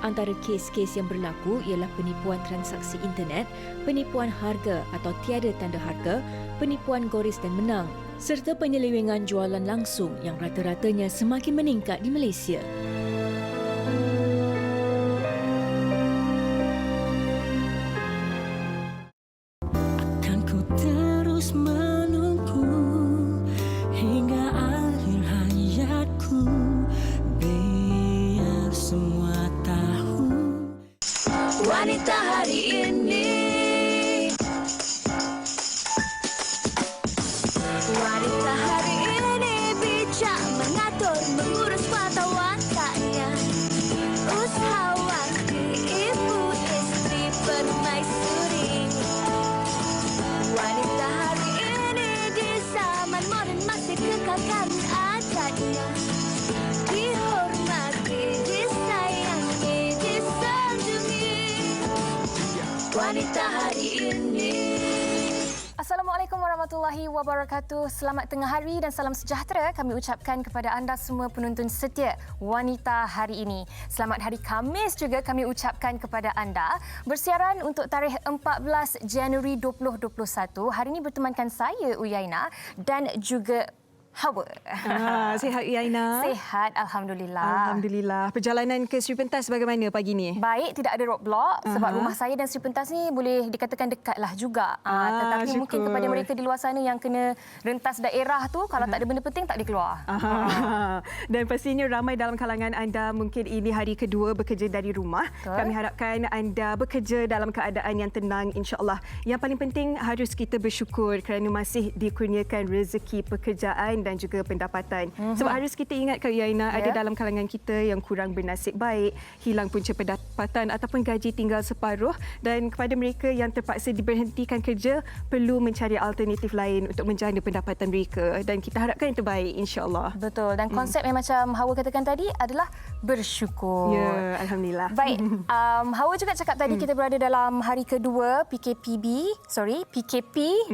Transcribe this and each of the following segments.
Antara kes-kes yang berlaku ialah penipuan transaksi internet, penipuan harga atau tiada tanda harga, penipuan goris dan menang, serta penyelewengan jualan langsung yang rata-ratanya semakin meningkat di Malaysia. Akan ku terus menunggu hingga akhir hayatku, biar semua tahu wanita hari ini. Wanita hari ini bijak mengatur, mengurus mata wantanya, usahawanti, ibu, istri, permaisuri. Wanita hari ini di zaman moden masih kekalkan adatnya, dihormati, disayangi, disanjungi. Wanita hari ini. Assalamualaikum warahmatullahi wabarakatuh. Selamat tengah hari dan salam sejahtera kami ucapkan kepada anda semua penonton setia Wanita hari ini. Selamat hari Khamis juga kami ucapkan kepada anda. Bersiaran untuk tarikh 14 Januari 2021. Hari ini bertemankan saya Uyaina dan juga Hawa. Sihat Uyaina? Sihat, Alhamdulillah. Alhamdulillah. Perjalanan ke Sri Pentas bagaimana pagi ni? Baik, tidak ada roadblock sebab rumah saya dan Sri Pentas ni boleh dikatakan dekatlah juga. Tetapi syukur. mungkin kepada mereka di luar sana yang kena rentas daerah tu, kalau tak ada benda penting tak boleh keluar. Dan pastinya ramai dalam kalangan anda mungkin ini hari kedua bekerja dari rumah. Betul. Kami harapkan anda bekerja dalam keadaan yang tenang, insya-Allah. Yang paling penting harus kita bersyukur kerana masih dikurniakan rezeki pekerjaan dan juga pendapatan. Sebab harus kita ingat Kak Uyaina, ada dalam kalangan kita yang kurang bernasib baik, hilang punca pendapatan ataupun gaji tinggal separuh, dan kepada mereka yang terpaksa diberhentikan kerja perlu mencari alternatif lain untuk menjana pendapatan mereka, dan kita harapkan yang terbaik insya-Allah. Betul, dan konsep yang macam Hawa katakan tadi adalah bersyukur. Ya, alhamdulillah. Baik, Hawa juga cakap tadi kita berada dalam hari kedua PKP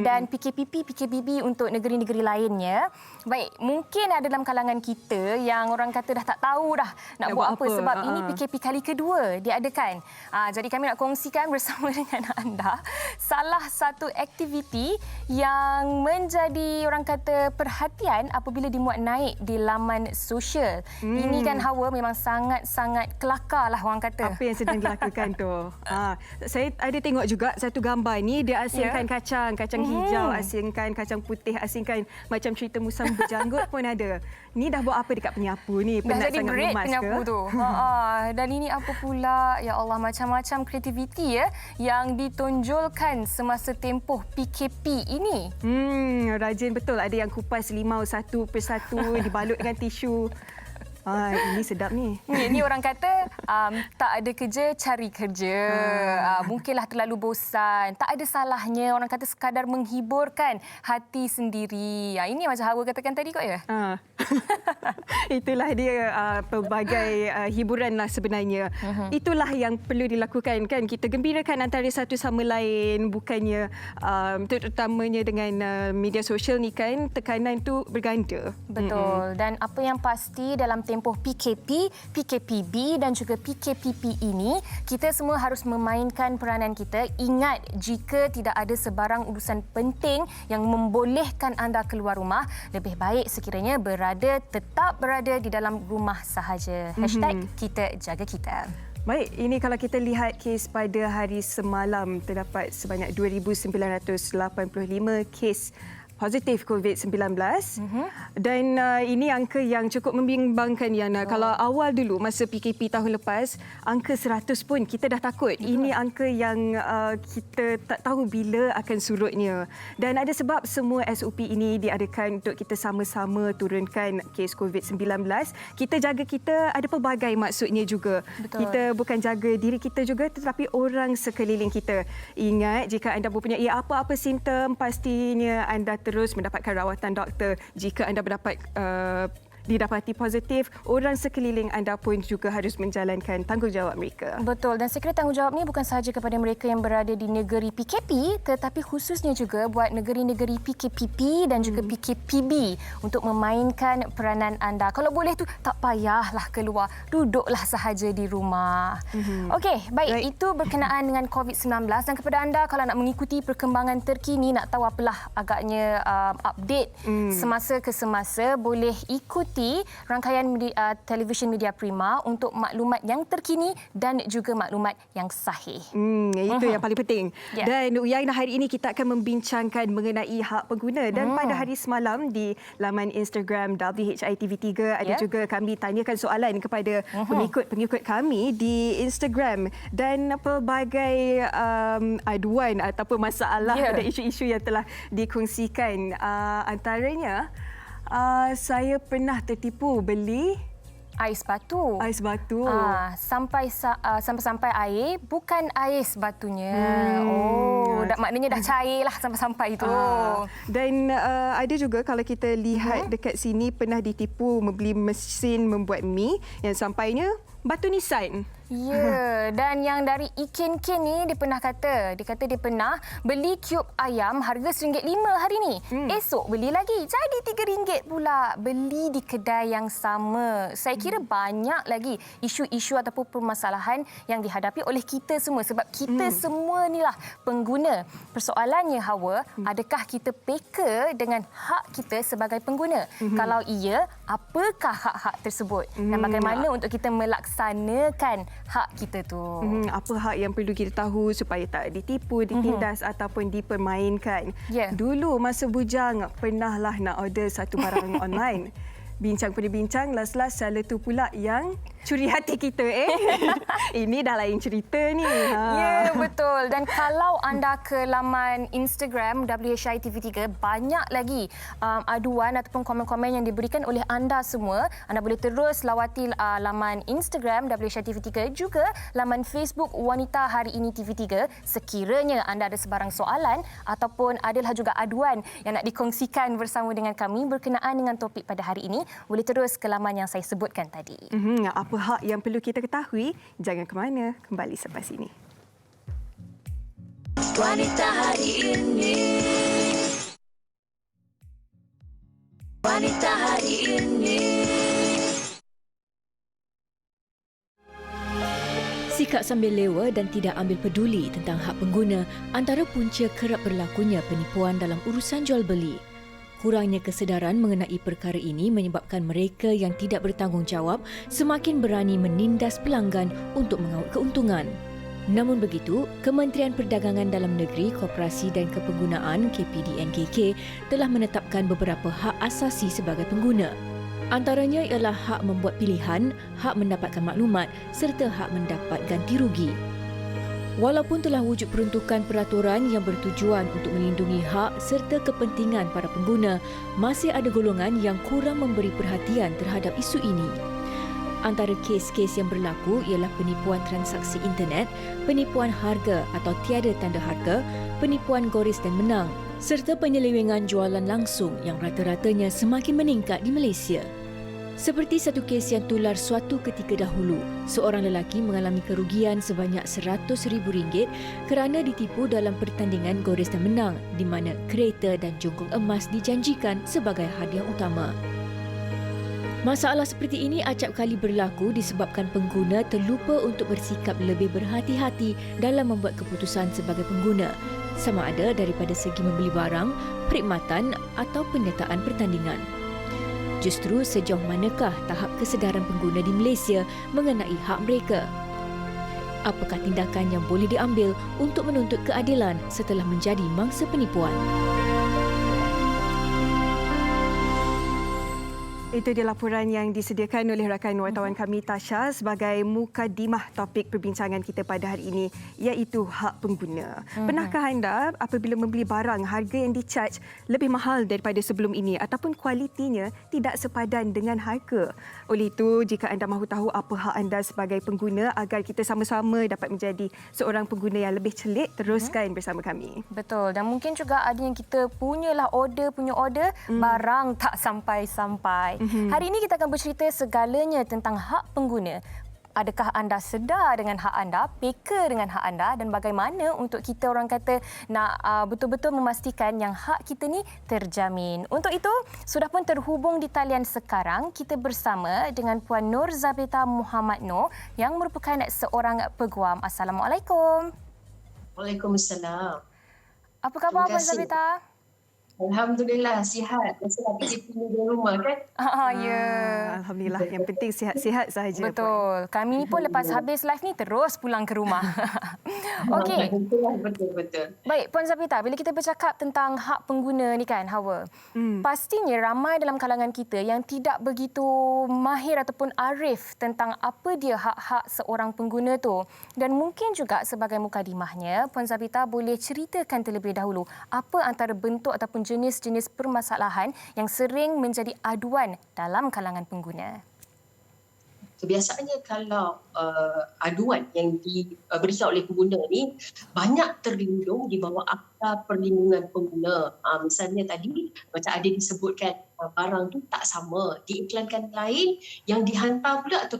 dan PKPB untuk negeri-negeri lainnya. Baik, mungkin ada dalam kalangan kita yang orang kata dah tak tahu dah nak buat apa sebab ini PKP kali kedua diadakan. Jadi kami nak kongsikan bersama dengan anda salah satu aktiviti yang menjadi orang kata perhatian apabila dimuat naik di laman sosial. Ini kan Hawa memang sangat-sangat kelakar lah orang kata. Apa yang sedang dilakukan tu? Saya ada tengok juga satu gambar ni, dia asingkan kacang hijau, asingkan kacang putih, asingkan macam cerita musang berjanggut pun ada. Ni dah buat apa dekat penyapu ni? Dah Penat jadi sangat break lemas penyapu ke? tu. Dan ini apa pula? Ya Allah, macam-macam kreativiti yang ditonjolkan semasa tempoh PKP ini. Rajin betul. Ada yang kupas limau satu persatu dibalut dengan tisu. Ini sedap ni. Ini orang kata tak ada kerja, cari kerja. Mungkinlah terlalu bosan. Tak ada salahnya orang kata sekadar menghiburkan hati sendiri. Ini macam Hawa katakan tadi kot ya? Itulah dia pelbagai hiburan lah sebenarnya. Itulah yang perlu dilakukan kan. Kita gembirakan antara satu sama lain. Bukannya terutamanya dengan media sosial ni kan, tekanan tu berganda. Betul. Dan apa yang pasti dalam tempoh PKP, PKPB dan juga PKPP ini, kita semua harus memainkan peranan kita. Ingat, jika tidak ada sebarang urusan penting yang membolehkan anda keluar rumah, lebih baik sekiranya tetap berada di dalam rumah sahaja. #kita jaga kita. Baik, ini kalau kita lihat kes pada hari semalam, terdapat sebanyak 2,985 kes positif COVID-19 dan ini angka yang cukup membimbangkan Yana. Kalau awal dulu masa PKP tahun lepas, angka 100 pun kita dah takut. Ini angka yang kita tak tahu bila akan surutnya. Dan ada sebab semua SOP ini diadakan untuk kita sama-sama turunkan kes COVID-19. Kita jaga kita, ada pelbagai maksudnya juga. Betul. Kita bukan jaga diri kita juga tetapi orang sekeliling kita. Ingat, jika anda mempunyai apa-apa simptom, pastinya anda terus mendapatkan rawatan doktor. Jika anda mendapat didapati positif, orang sekeliling anda pun juga harus menjalankan tanggungjawab mereka. Betul, dan saya kira tanggungjawab ni bukan sahaja kepada mereka yang berada di negeri PKP, tetapi khususnya juga buat negeri-negeri PKPP dan juga PKPB untuk memainkan peranan anda. Kalau boleh tu tak payahlah keluar, duduklah sahaja di rumah. Okey, baik, itu berkenaan dengan COVID-19, dan kepada anda kalau nak mengikuti perkembangan terkini, nak tahu apalah agaknya update semasa ke semasa, boleh ikuti rangkaian televisyen Media Prima untuk maklumat yang terkini dan juga maklumat yang sahih. Itu yang paling penting. Ya. Dan Uyainah, hari ini kita akan membincangkan mengenai hak pengguna, dan pada hari semalam di laman Instagram WHITV3 ada juga kami tanyakan soalan kepada pengikut kami di Instagram, dan pelbagai aduan ataupun masalah dan isu-isu yang telah dikongsikan. Antaranya saya pernah tertipu beli Ais batu. Sampai-sampai air, bukan ais batunya. Maknanya dah cair lah sampai-sampai itu. Dan ada juga kalau kita lihat dekat sini, pernah ditipu membeli mesin membuat mi yang sampainya batu nisan. Ya, dan yang dari Iken Ken ni dia kata dia pernah beli cube ayam harga RM1.5 hari ni. Esok beli lagi jadi RM3 pula. Beli di kedai yang sama. Saya kira banyak lagi isu-isu ataupun permasalahan yang dihadapi oleh kita semua, sebab kita semua nilah pengguna. Persoalannya, Hawa, adakah kita peka dengan hak kita sebagai pengguna? Kalau iya, apakah hak-hak tersebut? Dan bagaimana untuk kita melaksanakan hak kita tu? Apa hak yang perlu kita tahu supaya tak ditipu, ditindas ataupun dipermainkan? Dulu masa bujang pernahlah nak order satu barang online. Bincang pada bincang, last-last salah tu pula yang curi hati kita. Ini dah lain cerita ni. Ya, betul. Dan kalau anda ke laman Instagram WHITV3, banyak lagi aduan ataupun komen-komen yang diberikan oleh anda semua. Anda boleh terus lawati laman Instagram WHITV3, juga laman Facebook Wanita Hari Ini TV3. Sekiranya anda ada sebarang soalan ataupun adalah juga aduan yang nak dikongsikan bersama dengan kami berkenaan dengan topik pada hari ini, boleh terus ke laman yang saya sebutkan tadi. Apa hak yang perlu kita ketahui? Jangan ke mana, kembali selepas ini. Wanita Hari Ini. Wanita Hari Ini. Sikap sambil lewa dan tidak ambil peduli tentang hak pengguna antara punca kerap berlakunya penipuan dalam urusan jual beli. Kurangnya kesedaran mengenai perkara ini menyebabkan mereka yang tidak bertanggungjawab semakin berani menindas pelanggan untuk mengaut keuntungan. Namun begitu, Kementerian Perdagangan Dalam Negeri, Koperasi dan Kepenggunaan KPDNKK telah menetapkan beberapa hak asasi sebagai pengguna. Antaranya ialah hak membuat pilihan, hak mendapatkan maklumat serta hak mendapat ganti rugi. Walaupun telah wujud peruntukan peraturan yang bertujuan untuk melindungi hak serta kepentingan para pengguna, masih ada golongan yang kurang memberi perhatian terhadap isu ini. Antara kes-kes yang berlaku ialah penipuan transaksi internet, penipuan harga atau tiada tanda harga, penipuan goris dan menang, serta penyelewengan jualan langsung yang rata-ratanya semakin meningkat di Malaysia. Seperti satu kes yang tular suatu ketika dahulu, seorang lelaki mengalami kerugian sebanyak RM100,000 kerana ditipu dalam pertandingan goris dan menang di mana kereta dan jongkong emas dijanjikan sebagai hadiah utama. Masalah seperti ini acap kali berlaku disebabkan pengguna terlupa untuk bersikap lebih berhati-hati dalam membuat keputusan sebagai pengguna, sama ada daripada segi membeli barang, perkhidmatan atau penyertaan pertandingan. Justru sejauh manakah tahap kesedaran pengguna di Malaysia mengenai hak mereka? Apakah tindakan yang boleh diambil untuk menuntut keadilan setelah menjadi mangsa penipuan? Itu dia laporan yang disediakan oleh rakan wartawan kami Tasha sebagai mukadimah topik perbincangan kita pada hari ini, iaitu hak pengguna. Pernahkah anda apabila membeli barang harga yang dicaj lebih mahal daripada sebelum ini ataupun kualitinya tidak sepadan dengan harga? Oleh itu, jika anda mahu tahu apa hak anda sebagai pengguna agar kita sama-sama dapat menjadi seorang pengguna yang lebih celik, teruskan bersama kami. Betul, dan mungkin juga ada yang kita punya order, barang tak sampai-sampai. Hari ini kita akan bercerita segalanya tentang hak pengguna. Adakah anda sedar dengan hak anda, peka dengan hak anda dan bagaimana untuk kita orang kata nak betul-betul memastikan yang hak kita ni terjamin. Untuk itu, sudah pun terhubung di talian sekarang kita bersama dengan Puan Nur Zabita Muhammad Noor yang merupakan seorang peguam. Assalamualaikum. Waalaikumsalam. Apa khabar Terima Puan kasih. Zabita? Alhamdulillah sihat. Masa lagi PKP di rumah kan? Ya. Alhamdulillah, yang penting sihat-sihat sahaja. Puan. Betul. Kami ni pun lepas habis live ni terus pulang ke rumah. Okey. Betul. Baik, Puan Zabita, bila kita bercakap tentang hak pengguna ni kan, Hawa, pastinya ramai dalam kalangan kita yang tidak begitu mahir ataupun arif tentang apa dia hak-hak seorang pengguna tu. Dan mungkin juga sebagai mukadimahnya, Puan Zabita boleh ceritakan terlebih dahulu apa antara bentuk ataupun jenis-jenis permasalahan yang sering menjadi aduan dalam kalangan pengguna. Biasanya kalau aduan yang diberikan oleh pengguna ni banyak terlindung di bawah Akta Perlindungan Pengguna. Misalnya tadi macam ada disebutkan barang tu tak sama, diiklankan lain yang dihantar pula atau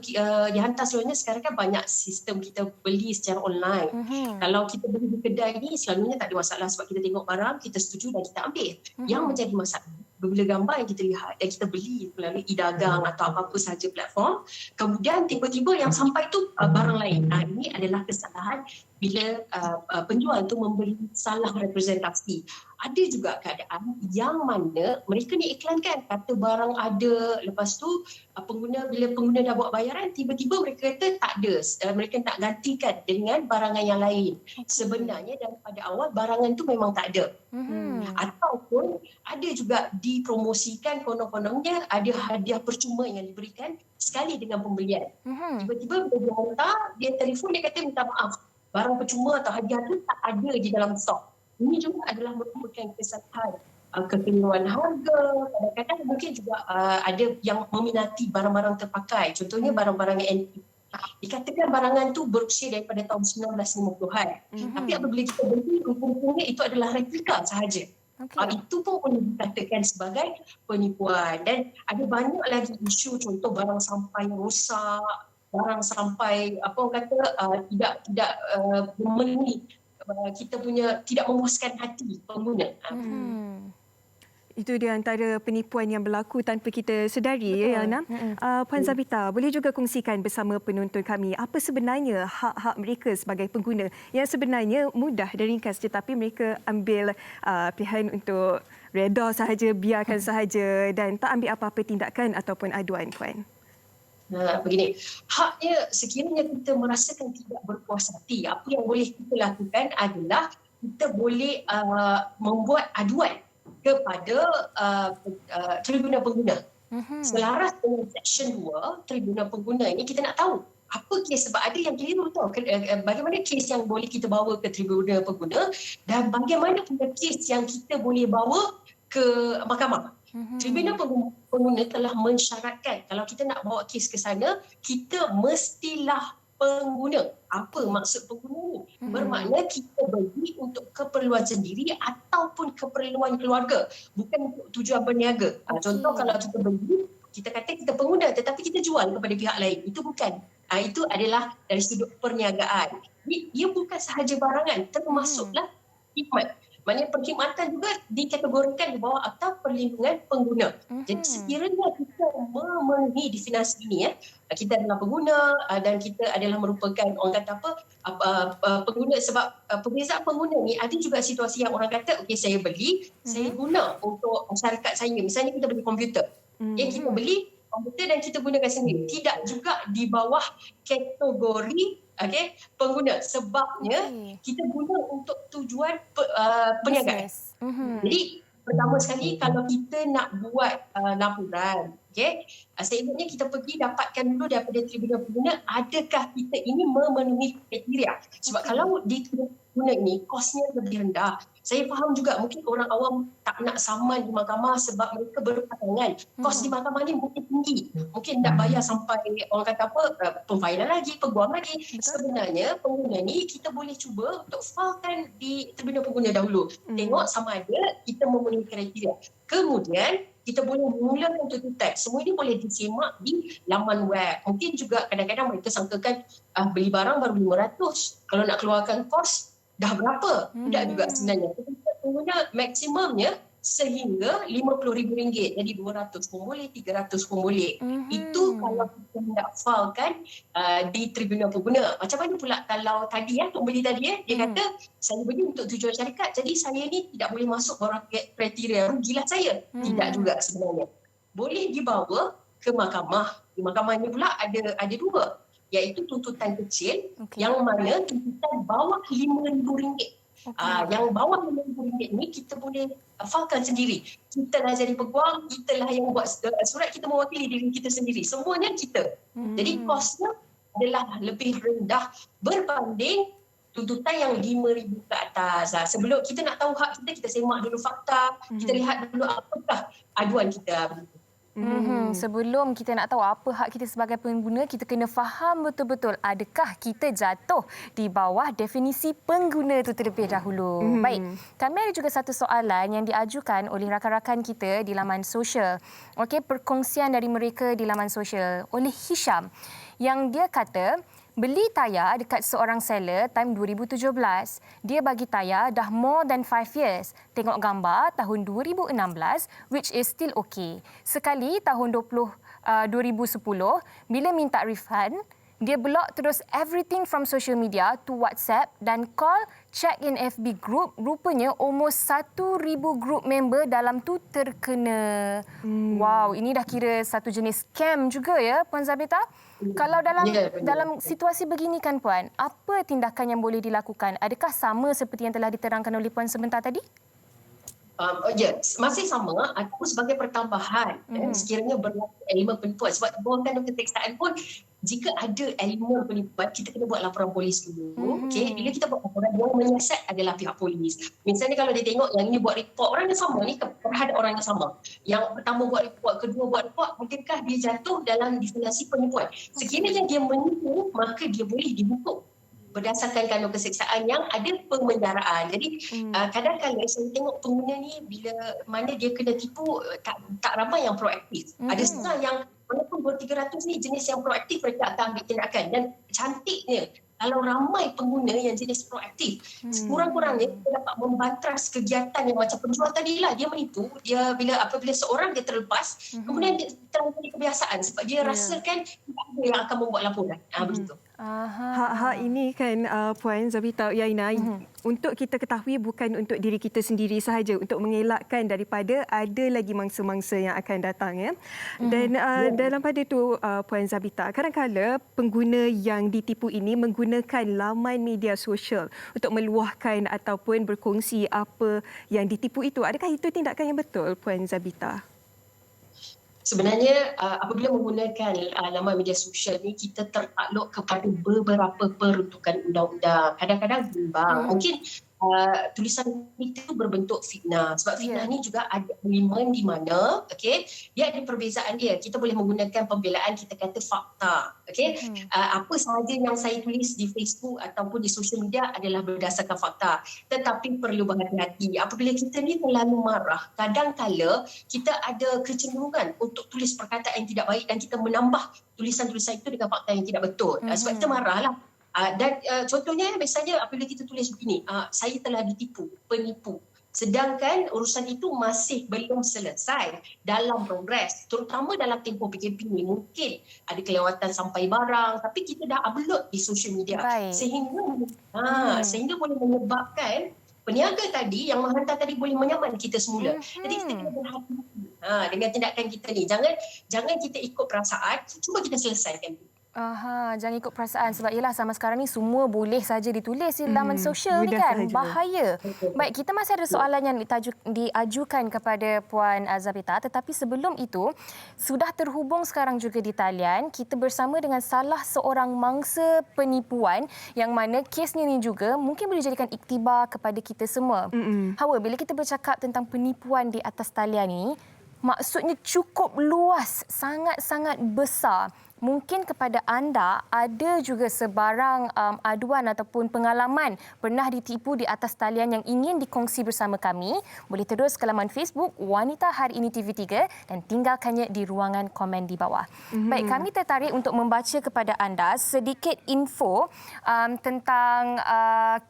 dihantar sebenarnya sekarang kan banyak sistem kita beli secara online. Kalau kita beli di kedai ni selalunya tak ada masalah sebab kita tengok barang, kita setuju dan kita ambil. Yang menjadi masalah bila gambar yang kita lihat dan kita beli melalui e-dagang atau apa-apa sahaja platform, kemudian tiba-tiba yang sampai tu barang lain. Ini adalah kesalahan bila penjual tu memberi salah representasi. Ada juga keadaan yang mana mereka ni iklankan kata barang ada, lepas tu bila pengguna dah buat bayaran tiba-tiba mereka kata tak ada, mereka nak gantikan dengan barangan yang lain. Sebenarnya daripada awal barangan tu memang tak ada. Ataupun ada juga dipromosikan konon-kononnya ada hadiah percuma yang diberikan sekali dengan pembelian. Tiba-tiba bila dia hantar, dia telefon, dia kata minta maaf, barang percuma atau hadiah tu tak ada di dalam stok. Ini juga adalah merupakan kesalahan kekeliruan harga. Kadang-kadang mungkin juga ada yang meminati barang-barang terpakai. Contohnya barang-barang yang antik. Dikatakan barangan tu berusia daripada tahun 1950-an. Tapi apabila kita beli, rupa-rupanya itu adalah replika sahaja. Itu pun boleh dikatakan sebagai penipuan. Dan ada banyak lagi isu, contoh barang sampai rosak, barang sampai tidak memenuhi kita punya, tidak memuaskan hati pengguna. Itu dia antara penipuan yang berlaku tanpa kita sedari. Ya, Yana. Puan Zabita, boleh juga kongsikan bersama penonton kami apa sebenarnya hak-hak mereka sebagai pengguna yang sebenarnya mudah dan ringkas tetapi mereka ambil pilihan untuk reda sahaja, biarkan sahaja dan tak ambil apa-apa tindakan ataupun aduan, Puan. Begini, haknya sekiranya kita merasakan tidak berpuas hati, apa yang boleh kita lakukan adalah kita boleh membuat aduan kepada Tribunal Pengguna. Selaras dengan Seksyen 2 Tribunal Pengguna ini, kita nak tahu apa kes, sebab ada yang keliru tahu bagaimana kes yang boleh kita bawa ke Tribunal Pengguna dan bagaimana pula kes yang kita boleh bawa ke mahkamah. Tribunal Pengguna telah mensyaratkan kalau kita nak bawa kes ke sana, kita mestilah pengguna. Apa maksud pengguna ni? Bermakna kita beli untuk keperluan sendiri ataupun keperluan keluarga, bukan untuk tujuan berniaga. Contoh kalau kita beli, kita kata kita pengguna tetapi kita jual kepada pihak lain. Itu bukan. Itu adalah dari sudut perniagaan. Ia bukan sahaja barangan, termasuklah khidmat. Maknanya perkhidmatan juga dikategorikan di bawah Akta Perlindungan Pengguna. Jadi sekiranya kita memenuhi definisi ini, kita adalah pengguna dan kita adalah merupakan orang kata pengguna, sebab perbezaan pengguna ni ada juga situasi yang orang kata okey saya beli, saya guna untuk masyarakat saya. Misalnya kita beli komputer. Kita beli komputer dan kita gunakan sendiri. Tidak juga di bawah kategori pengguna, sebabnya kita guna untuk tujuan perniagaan. Jadi pertama sekali kalau kita nak buat laporan, sebaiknya kita pergi dapatkan dulu daripada Tribunal Pengguna adakah kita ini memenuhi kriteria. Sebab kalau di Tribunal Pengguna ini kosnya lebih rendah. Saya faham juga mungkin orang awam tak nak saman di mahkamah sebab mereka berpasangan. Kos di mahkamah ni mungkin tinggi. Mungkin nak bayar sampai orang kata pemfailan lagi, peguam lagi. Sebenarnya pengguna ni kita boleh cuba untuk filekan di Tribunal Pengguna dahulu. Tengok sama ada kita memenuhi kriteria. Kemudian kita boleh mulakan tuntutan. Semua ini boleh disimak di laman web. Mungkin juga kadang-kadang mereka sangkakan beli barang baru 500. Kalau nak keluarkan kos, dah berapa? Tidak juga sebenarnya. Pengguna maksimumnya sehingga RM50,000. Jadi 200 pun boleh, 300 pun boleh. Itu kalau kita nak filekan di Tribunal Pengguna. Macam mana pula kalau tadi pembeli tadi dia kata saya beli untuk tujuan syarikat, jadi saya ni tidak boleh masuk barang kriteria, rugilah saya. Tidak juga sebenarnya. Boleh dibawa ke mahkamah. Di mahkamah ni pula ada dua, iaitu tuntutan kecil yang mana tuntutan bawah RM5,000. Yang bawah RM5,000 ni kita boleh filekan sendiri. Kita lah jadi peguam, kita lah yang buat surat, kita mewakili diri kita sendiri. Semuanya kita. Jadi kosnya adalah lebih rendah berbanding tuntutan yang RM5,000 ke atas. Sebelum kita nak tahu hak kita semak dulu fakta, kita lihat dulu apakah aduan kita. Sebelum kita nak tahu apa hak kita sebagai pengguna, kita kena faham betul-betul adakah kita jatuh di bawah definisi pengguna itu terlebih dahulu. Baik, kami ada juga satu soalan yang diajukan oleh rakan-rakan kita di laman sosial. Okey, perkongsian dari mereka di laman sosial oleh Hisham yang dia kata beli tayar dekat seorang seller time 2017. Dia bagi tayar dah more than 5 years. Tengok gambar tahun 2016 which is still okay. Sekali tahun 2010 bila minta refund, dia block terus everything from social media to WhatsApp dan call, check in FB group. Rupanya almost 1,000 group member dalam tu terkena. Wow, ini dah kira satu jenis scam juga ya, Puan Zabita. Kalau dalam situasi begini kan Puan, apa tindakan yang boleh dilakukan? Adakah sama seperti yang telah diterangkan oleh Puan sebentar tadi? Masih sama ataupun sebagai pertambahan sekiranya berlaku elemen penipuan. Sebab undang-undang keteksaan pun jika ada elemen penipuan, kita kena buat laporan polis dulu. Okay? Bila kita buat laporan, yang menyiasat adalah pihak polis. Misalnya kalau dia tengok yang ini buat report, orang yang sama ni terhadap orang yang sama. Yang pertama buat report, kedua buat report, mungkinkah dia jatuh dalam definisi penipuan. Sekiranya dia menipu, maka dia boleh dihukum berdasarkan kanun keseksaan yang ada pemenjaraan. Jadi kadang-kadang saya tengok pengguna ni bila mana dia kena tipu, tak ramai yang proaktif. Ada setengah yang walaupun 200-300 ni jenis yang proaktif, mereka akan ambil tindakan. Dan cantiknya kalau ramai pengguna yang jenis proaktif, sekurang-kurangnya kita dapat membantras kegiatan yang macam penjual tadi lah. Dia menipu, apabila seorang dia terlepas, kemudian dia terjadi kebiasaan sebab dia rasakan tidak ada yang akan membuat laporan. Begitu. Hak ini kan Puan Zabita Yaina, untuk kita ketahui bukan untuk diri kita sendiri sahaja, untuk mengelakkan daripada ada lagi mangsa-mangsa yang akan datang ya. Dan dalam pada itu Puan Zabita, kadang-kadang pengguna yang ditipu ini menggunakan laman media sosial untuk meluahkan ataupun berkongsi apa yang ditipu itu. Adakah itu tindakan yang betul Puan Zabita? Sebenarnya apabila menggunakan laman media sosial ni, kita tertakluk kepada beberapa peruntukan undang-undang. Kadang-kadang bimbang. Mungkin tulisan itu berbentuk fitnah. Sebab fitnah ni juga ada elemen di mana dia ada perbezaan dia. Kita boleh menggunakan pembelaan, kita kata fakta. Apa sahaja yang saya tulis di Facebook ataupun di sosial media adalah berdasarkan fakta. Tetapi perlu berhati-hati. Apabila kita ni terlalu marah, kadang-kala kita ada kecenderungan untuk tulis perkataan yang tidak baik dan kita menambah tulisan-tulisan itu dengan fakta yang tidak betul. Sebab kita marahlah. Dan contohnya misalnya apabila kita tulis begini, saya telah ditipu, penipu. Sedangkan urusan itu masih belum selesai, dalam progres. Terutama dalam tempoh PKP ni mungkin ada kelewatan sampai barang, tapi kita dah upload di social media. Sehingga boleh menyebabkan peniaga tadi yang menghantar tadi boleh menyaman kita semula. Jadi kita kena berhati-hati dengan tindakan kita ni. Jangan kita ikut perasaan, cuba kita selesaikan. Jangan ikut perasaan sebab ialah sama sekarang ni semua boleh saja ditulis di laman sosial ni kan. Bahaya. Baik, kita masih ada soalan yang diajukan kepada Puan Zabita, tetapi sebelum itu sudah terhubung sekarang juga di talian kita bersama dengan salah seorang mangsa penipuan yang mana kesnya ni juga mungkin boleh jadikan iktibar kepada kita semua. Hawa, bila kita bercakap tentang penipuan di atas talian ni, maksudnya cukup luas, sangat-sangat besar. mungkin kepada anda ada juga sebarang aduan ataupun pengalaman pernah ditipu di atas talian yang ingin dikongsi bersama kami, boleh terus ke laman Facebook Wanita Hari Ini TV3 dan tinggalkannya di ruangan komen di bawah. Baik, kami tertarik untuk membaca kepada anda sedikit info tentang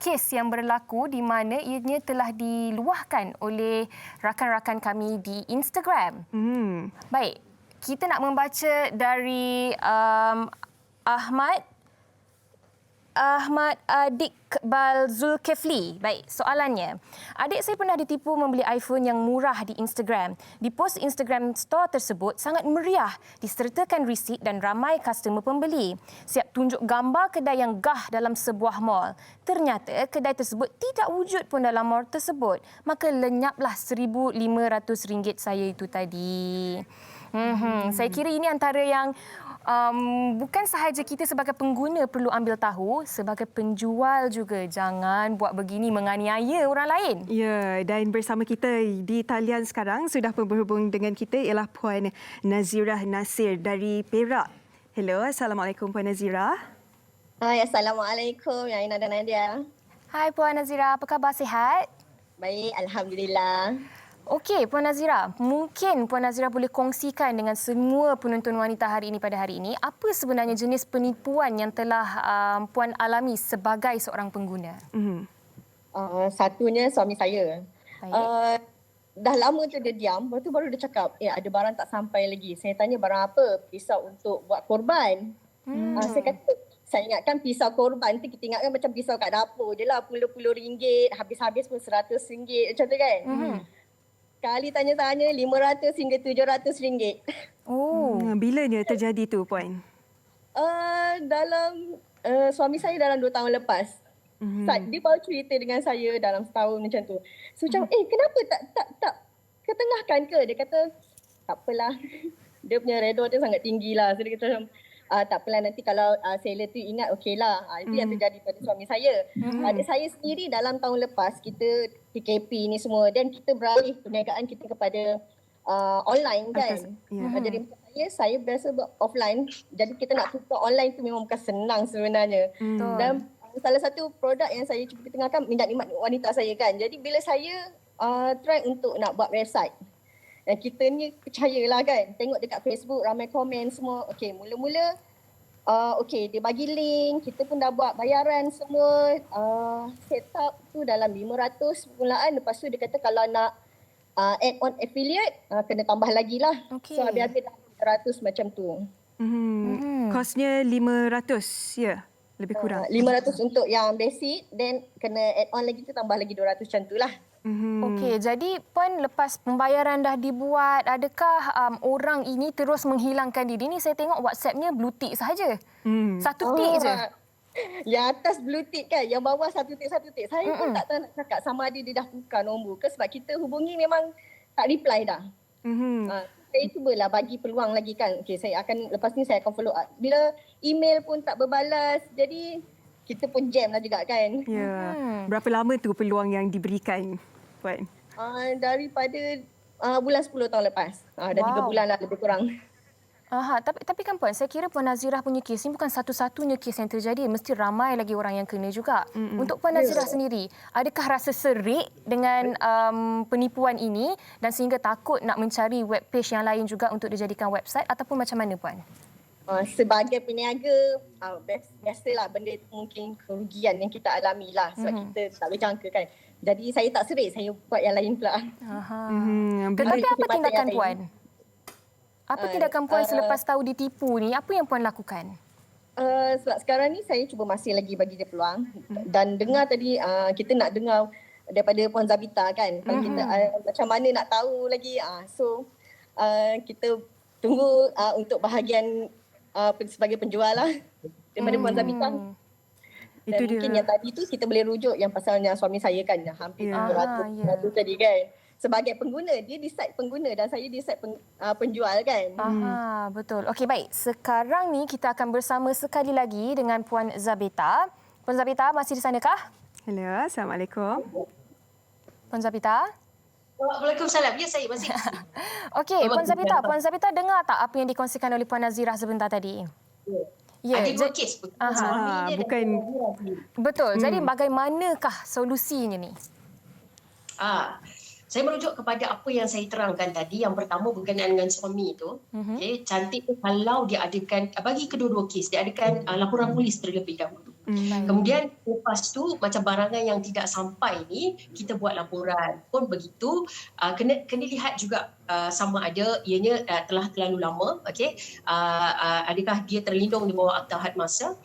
kes yang berlaku di mana ianya telah diluahkan oleh rakan-rakan kami di Instagram. Baik, kita nak membaca dari Ahmad Iqbal Zulkifli. Baik, soalannya. Adik saya pernah ditipu membeli iPhone yang murah di Instagram. Di post Instagram store tersebut sangat meriah, disertakan resit dan ramai customer pembeli. Siap tunjuk gambar kedai yang gah dalam sebuah mall. Ternyata kedai tersebut tidak wujud pun dalam mall tersebut. Maka lenyaplah RM1,500 saya itu tadi. Saya kira ini antara yang bukan sahaja kita sebagai pengguna perlu ambil tahu, sebagai penjual juga jangan buat begini menganiaya orang lain. Ya, dan bersama kita di talian sekarang sudah berhubung dengan kita ialah Puan Nazirah Nasir dari Perak. Hello, Assalamualaikum Puan Nazirah. Hai, Assalamualaikum ya Aina dan Nadia. Hai Puan Nazirah, apa khabar, sihat? Baik, Alhamdulillah. Okey, Puan Nazirah, mungkin Puan Nazirah boleh kongsikan dengan semua penonton wanita hari ini pada hari ini, apa sebenarnya jenis penipuan yang telah Puan alami sebagai seorang pengguna? Satunya suami saya. Baik. Dah lama tu dia diam, lepas tu baru dia cakap, ada barang tak sampai lagi. Saya tanya barang apa? Pisau untuk buat korban. Saya kata, saya ingatkan pisau korban tu kita ingatkan macam pisau kat dapur je lah, puluh-puluh ringgit, habis-habis pun RM100 macam tu kan. Kali tanya-tanya RM500 hingga RM700. Bilanya terjadi tu Puan? Suami saya dalam 2 tahun lepas. Dia baru cerita dengan saya dalam setahun macam tu. So macam, kenapa tak ketengahkan ke? Dia kata, tak apalah. Dia punya redor dia sangat tinggi lah. So dia kata macam, tak apalah nanti kalau seller tu ingat okeylah. Itu yang terjadi pada suami saya. Pada saya sendiri dalam tahun lepas kita PKP ni semua dan kita beralih perniagaan kita kepada online kan. Jadi saya biasa buat offline. Jadi kita nak tukar online tu memang bukan senang sebenarnya. Dan salah satu produk yang saya cuba tengahkan minat nikmat wanita saya kan. Jadi bila saya try untuk nak buat website, dan kita ni percayalah kan, tengok dekat Facebook ramai komen semua. Okey, mula-mula dia bagi link, kita pun dah buat bayaran semua. Set up tu dalam 500 permulaan. Lepas tu dia kata kalau nak add on affiliate, kena tambah lagi lah. So habis-habis dah 100 macam tu. Kosnya 500 ya? Lebih kurang? 500 untuk yang basic, then kena add on lagi tu tambah lagi 200 macam tu lah. Okey, jadi Puan lepas pembayaran dah dibuat, adakah orang ini terus menghilangkan diri? Ni saya tengok WhatsApp-nya blue tick sahaja. Satu tick je. Yang atas blue tick kan, yang bawah satu tick. Saya pun tak tahu nak cakap sama ada dia dah tukar nombor ke, sebab kita hubungi memang tak reply dah. Saya cubalah bagi peluang lagi kan. Okey, lepas ni saya akan follow up. Bila email pun tak berbalas, jadi kita pun jam lah juga kan. Ya. Berapa lama tu peluang yang diberikan Puan? Daripada bulan 10 tahun lepas. Dah 3 bulan lah lebih kurang. Tapi kan Puan, saya kira Puan Nazirah punya kes ni bukan satu-satunya kes yang terjadi. Mesti ramai lagi orang yang kena juga. Untuk Puan Nazirah sendiri, adakah rasa serik dengan penipuan ini dan sehingga takut nak mencari web page yang lain juga untuk dijadikan website ataupun macam mana Puan? Sebagai peniaga, biasalah benda itu mungkin kerugian yang kita alami lah. Sebab kita tak boleh jangka kan. Jadi saya tak serik, saya buat yang lain pula. Tetapi apa tindakan Puan? Apa tindakan Puan selepas tahu ditipu ni? Apa yang Puan lakukan? Sebab sekarang ni saya cuba masih lagi bagi dia peluang. Dan dengar tadi, kita nak dengar daripada Puan Zabita kan. Kita macam mana nak tahu lagi. So, kita tunggu untuk bahagian sebagai penjual lah daripada Puan Zabita. Dan itu mungkin dia. Yang tadi tu kita boleh rujuk yang pasalnya suami saya kan hampir 200 tadi kan. Sebagai pengguna, dia decide pengguna dan saya decide penjual kan. Betul. Okey, baik. Sekarang ni kita akan bersama sekali lagi dengan Puan Zabita. Puan Zabita masih di sanakah? Hello, Assalamualaikum. Puan Zabita? Waalaikumsalam. Ya, saya masih. Okey, Puan Zabita. Waalaikumsalam. Puan Zabita dengar tak apa yang dikongsikan oleh Puan Nazirah sebentar tadi? Ya, Ada dua ja- kes. Aha. Suami dia dan bukan- Nazirah sendiri. Betul. Jadi bagaimanakah solusinya ni? Saya merujuk kepada apa yang saya terangkan tadi. Yang pertama berkenaan dengan suami itu. Okay, cantik tu kalau dia adakan, bagi kedua-dua kes, dia adakan laporan polis terlebih dahulu. Kemudian lepas tu macam barangan yang tidak sampai ni, kita buat laporan. Pun begitu, kena lihat juga sama ada ianya telah terlalu lama, okey. Adakah dia terlindung di bawah Akta Had Masa.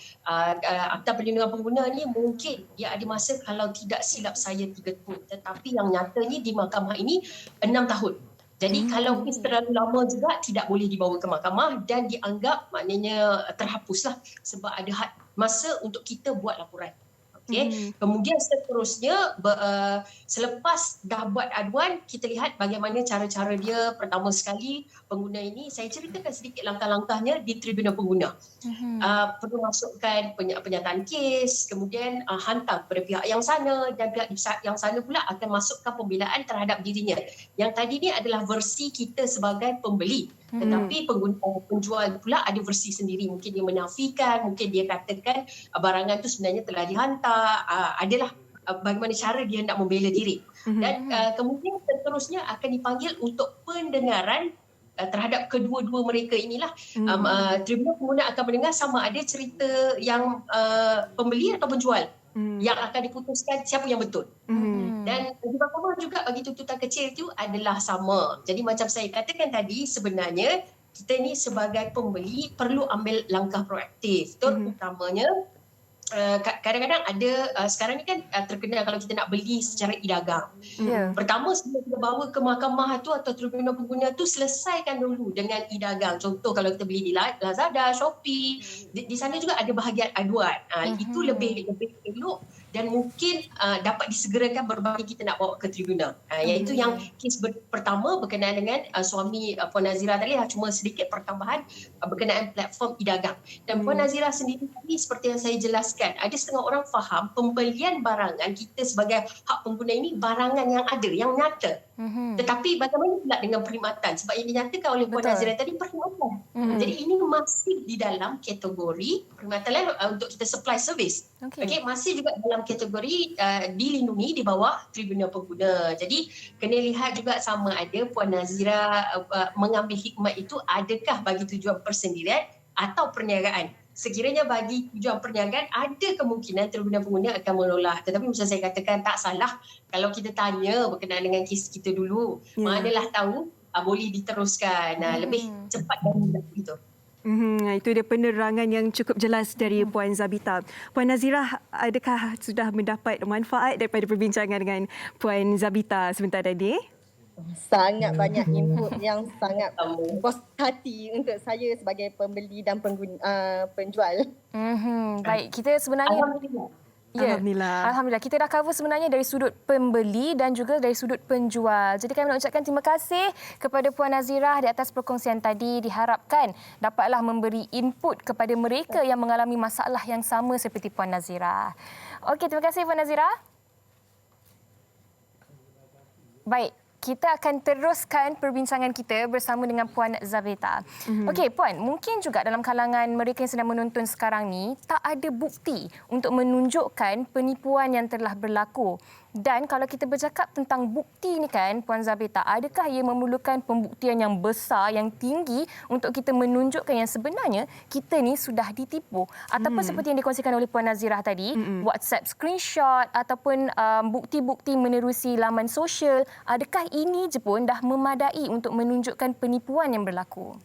Akta Perlindungan Pengguna ni mungkin dia ada masa kalau tidak silap saya 3 tahun, tetapi yang nyatanya di mahkamah ini 6 tahun. Jadi kalau kes terlalu lama juga tidak boleh dibawa ke mahkamah dan dianggap maknanya terhapuslah sebab ada had masa untuk kita buat laporan. Okay. Kemudian seterusnya selepas dah buat aduan, kita lihat bagaimana cara-cara dia. Pertama sekali pengguna ini, saya ceritakan sedikit langkah-langkahnya di Tribunal Pengguna. Perlu masukkan penyataan kes, kemudian hantar kepada pihak yang sana dan pihak yang sana pula akan masukkan pembelaan terhadap dirinya. Yang tadi ni adalah versi kita sebagai pembeli. Tetapi penjual pula ada versi sendiri. Mungkin dia menafikan, mungkin dia katakan barangan tu sebenarnya telah dihantar. Adalah bagaimana cara dia nak membela diri. Dan kemudian seterusnya akan dipanggil untuk pendengaran terhadap kedua-dua mereka inilah. Tribunal Pengguna akan mendengar sama ada cerita yang pembeli atau penjual yang akan diputuskan siapa yang betul. Dan di mahkamah juga bagi tuntutan kecil itu adalah sama. Jadi macam saya katakan tadi, sebenarnya kita ni sebagai pembeli perlu ambil langkah proaktif. Terutamanya kadang-kadang ada sekarang ni kan terkenal kalau kita nak beli secara e-dagang. Pertama sebelum kita bawa ke mahkamah tu atau Tribunal Pengguna tu, selesaikan dulu dengan e-dagang. Contoh kalau kita beli di Lazada, Shopee, di sana juga ada bahagian aduan. Itu lebih elok dan mungkin dapat disegerakan berbanding kita nak bawa ke tribunal. Iaitu yang kes pertama berkenaan dengan suami Puan Nazirah tadi, cuma sedikit pertambahan berkenaan platform e-dagang. Dan Puan Nazirah sendiri tadi seperti yang saya jelaskan, ada setengah orang faham pembelian barangan kita sebagai hak pengguna ini barangan yang ada, yang nyata. Tetapi bagaimana pula dengan perkhidmatan? Sebab yang dinyatakan oleh Puan Nazirah tadi perkhidmatan. Jadi ini masih di dalam kategori perkhidmatan untuk kita supply service. Okay, masih juga dalam kategori dilindungi di bawah Tribunal Pengguna. Jadi kena lihat juga sama ada Puan Nazirah mengambil hikmat itu adakah bagi tujuan persendirian atau perniagaan. Sekiranya bagi tujuan perniagaan, ada kemungkinan Tribunal Pengguna akan menolak. Tetapi macam saya katakan, tak salah kalau kita tanya berkenaan dengan kes kita dulu. Manalah tahu boleh diteruskan lebih cepat dan mudah gitu. Itu dia penerangan yang cukup jelas dari Puan Zabita. Puan Nazirah, adakah sudah mendapat manfaat daripada perbincangan dengan Puan Zabita sebentar tadi? Sangat banyak input yang sangat puas hati untuk saya sebagai pembeli dan penjual. Baik, kita sebenarnya Alhamdulillah. Kita dah cover sebenarnya dari sudut pembeli dan juga dari sudut penjual. Jadi kami nak ucapkan terima kasih kepada Puan Nazirah di atas perkongsian tadi. Diharapkan dapatlah memberi input kepada mereka yang mengalami masalah yang sama seperti Puan Nazirah. Okey, terima kasih Puan Nazirah. Baik. Kita akan teruskan perbincangan kita bersama dengan Puan Zabita. Okey, Puan, mungkin juga dalam kalangan mereka yang sedang menonton sekarang ni tak ada bukti untuk menunjukkan penipuan yang telah berlaku. Dan kalau kita bercakap tentang bukti ni kan, Puan Zabita, adakah ia memerlukan pembuktian yang besar, yang tinggi untuk kita menunjukkan yang sebenarnya kita ni sudah ditipu? Ataupun seperti yang dikongsikan oleh Puan Nazirah tadi, WhatsApp screenshot ataupun bukti-bukti menerusi laman sosial, adakah ini je pun dah memadai untuk menunjukkan penipuan yang berlaku?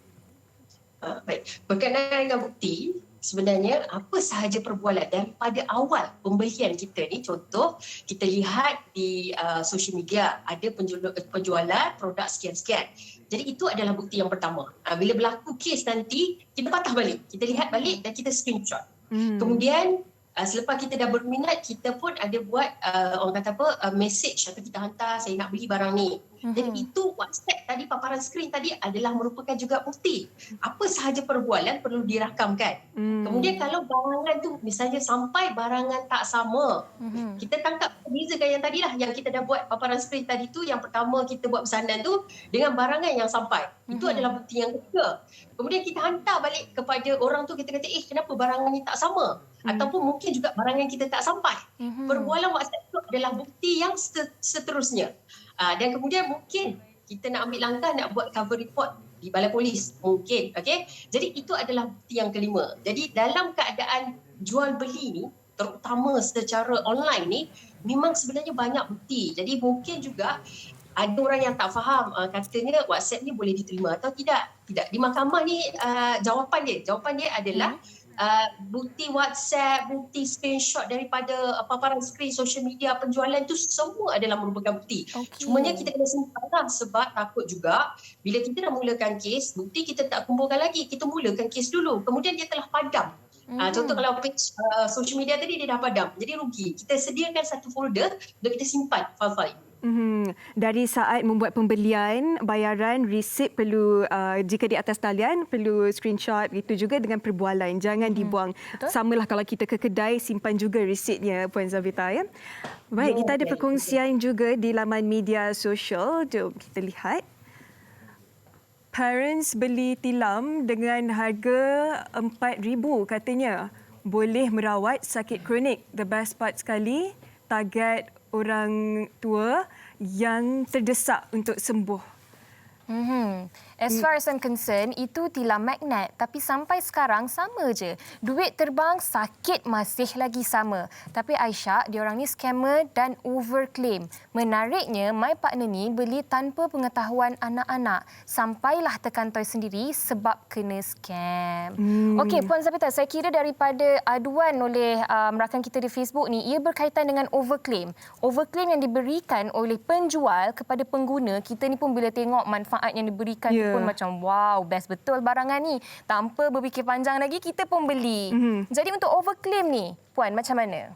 Baik, berkenaan dengan bukti, sebenarnya apa sahaja perbualan daripada awal pembelian kita ni, contoh kita lihat di social media ada penjualan produk sekian-sekian. Jadi itu adalah bukti yang pertama. Bila berlaku kes nanti, kita patah balik, kita lihat balik dan kita screenshot. Kemudian selepas kita dah berminat, kita pun ada buat orang kata apa, message atau kita hantar, saya nak beli barang ni. Jadi itu WhatsApp tadi, paparan skrin tadi adalah merupakan juga bukti. Apa sahaja perbualan perlu dirakamkan. Kemudian kalau barangan tu misalnya sampai barangan tak sama, kita tangkap bezakan yang tadilah yang kita dah buat paparan skrin tadi tu, yang pertama kita buat pesanan tu dengan barangan yang sampai. Itu adalah bukti yang ketiga. Kemudian kita hantar balik kepada orang tu, kita kata kenapa barangan ni tak sama? Ataupun mungkin juga barangan kita tak sampai. Perbualan WhatsApp tu adalah bukti yang seterusnya. Dan kemudian mungkin kita nak ambil langkah nak buat cover report di balai polis mungkin, okey. Jadi itu adalah bukti yang kelima. Jadi dalam keadaan jual beli ni, terutama secara online ni, memang sebenarnya banyak bukti. Jadi mungkin juga ada orang yang tak faham, katanya WhatsApp ni boleh diterima atau tidak. Tidak. Di mahkamah ni jawapan dia adalah bukti WhatsApp, bukti screenshot daripada paparan skrin social media penjualan tu semua adalah merupakan bukti. Cumanya kita kena simpan sebab takut juga bila kita dah mulakan kes, bukti kita tak kumpulkan lagi, kita mulakan kes dulu, kemudian dia telah padam. Contoh kalau page social media tadi dia dah padam, jadi rugi. Kita sediakan satu folder untuk kita simpan file-file itu. Dari saat membuat pembelian, bayaran, resit perlu jika di atas talian perlu screenshot, itu juga dengan perbualan. Jangan dibuang. Betul. Samalah kalau kita ke kedai, simpan juga resitnya Puan Zavita ya. Baik, kita ada perkongsian juga di laman media sosial. Jom kita lihat. Parents beli tilam dengan harga RM4,000 katanya. Boleh merawat sakit kronik. The best part sekali, target orang tua yang terdesak untuk sembuh. As far as I'm concerned, itu tilam magnet. Tapi sampai sekarang sama je. Duit terbang, sakit masih lagi sama. Tapi Aisyah, diorang ni scammer dan overclaim. Menariknya, my partner ni beli tanpa pengetahuan anak-anak. Sampailah tekan toy sendiri sebab kena scam. Okey, Puan Zavita, saya kira daripada aduan oleh rakan kita di Facebook ni, ia berkaitan dengan overclaim. Overclaim yang diberikan oleh penjual kepada pengguna, kita ni pun bila tengok manfaat yang diberikan pun macam wow, best betul barangan ni. Tanpa berfikir panjang lagi, kita pun beli. Jadi untuk overclaim ni, Puan, macam mana?